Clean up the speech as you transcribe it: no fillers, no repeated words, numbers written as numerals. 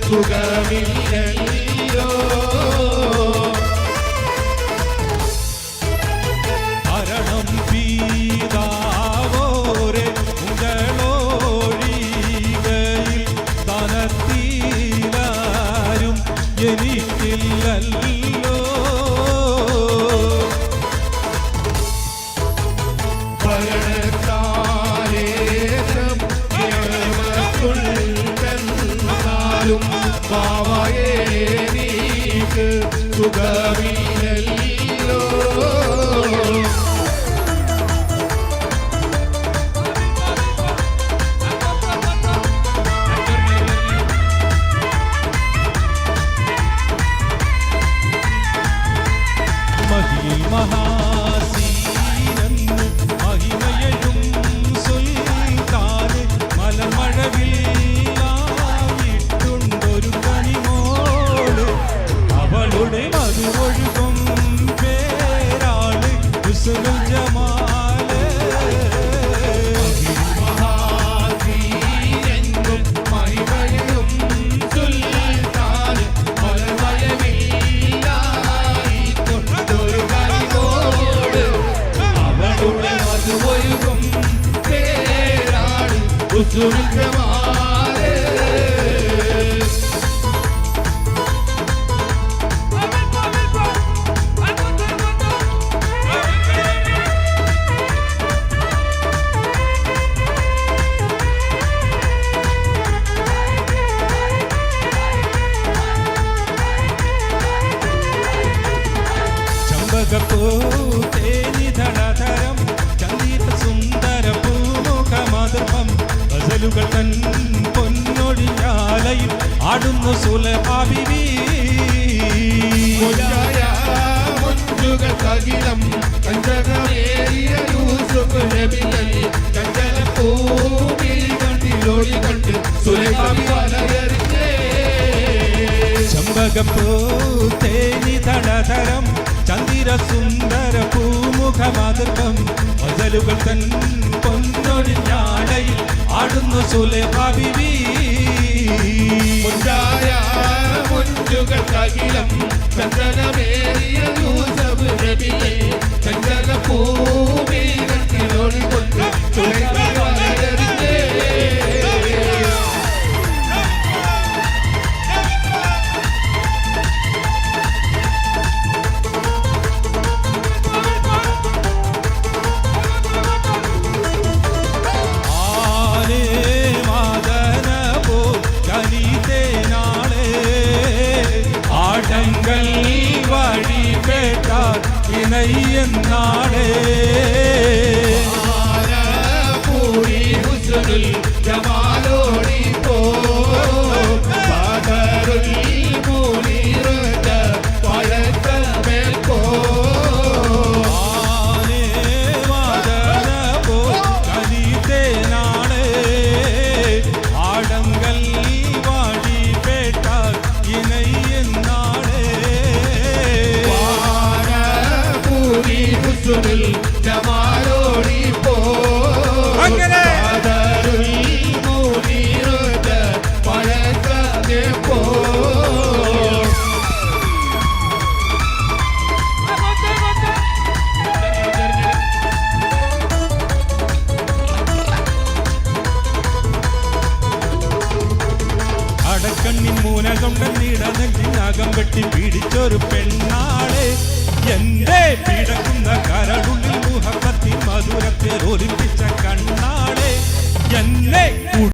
സുഖമില്ലല്ലോ. മരണം പീതാവോരെ ഉങ്ങളൊഴികയിൽ തനത്തിലാരും എനിക്കില്ലല്ലോ. പാവയെ നീക്ക് സുഖമില്ലല്ലോ. മഹിയിൽ മഹാസീനെന്ന് മഹിമയഴും സുൽത്താന് മലമഴവില്ലായിട്ടുണ്ടൊരു കനിമോള്. അവളുടെ മധുവൊഴുകും പേരാള് ഹുസ്നുൽ ജമാല്. മഹാസീനെന്നും മഹിമയഴും സുൽത്താന് മലമഴവില്ലായിട്ടുണ്ടൊരു കനിമോള്. അവളുടെ മധുവൊഴുകും പേരാള് ഹുസ്നുൽ ജമാല്. ചമ്പകപ്പൂ തേനിധരധരം ചന്ദ്ര സുന്ദര പൂമുഖമധുരം ഗസലുകൾ തൻ പൊന്നൊഴിയാലയിൽ ആടുന്നു സുലഭാ ബിബി. മഞ്ചുകൾക്കകിലം കഞ്ചകമേറിയ യൂസുഫ് നബിയല്ലേ. ചഞ്ചലപ്പൂമിഴി കണ്ടിലൊളി കണ്ട് സുലൈഖി വലയെറിഞ്ഞേ. ചമ്പകപ്പൂ തേനിധരധരം ചന്ദ്ര സുന്ദര പൂമുഖമധുരം ഗസലുകൾ തൻ പൊന്നൊഴിയാലയിൽ ആടുന്നു സുലഭാ ബിബി. മഞ്ചുകൾക്കകിലം ചഞ്ചലമേറിയ യൂസുഫ് നബിയല്ലേ. ചഞ്ചലപ്പൂമിഴി കണ്ടിലൊളി കൊണ്ട് സുലൈഖി വലയെറിഞ്ഞേ. ആനേ മദനപോ കലിതേനാളേ ആടങ്കൽ വഴി കേട്ടാൽ ഇണയെന്നാടേ. പൂരി ഹുസ്നുൽ ജമാലോടി പോ ബദറുൽ മുനീറത പഴക്കമേൽ പോ. ആനേ മദനപോ കലിതേനാളേ ആടങ്കൽ വഴി കേട്ടാൽ ഇണയെന്നാടേ. പൂരി ഹുസ്നുൽ ജമാലോടി പോ അങ്ങനെ ബദറുൽ മുനീറത പഴക്കമേൽ പോ. അടക്കണ്ണിൻ മൂനകൊണ്ട നീടനെഞ്ചിനകം വെട്ടി പിടിച്ചൊരു പെണ്ണാളെ എന്റെ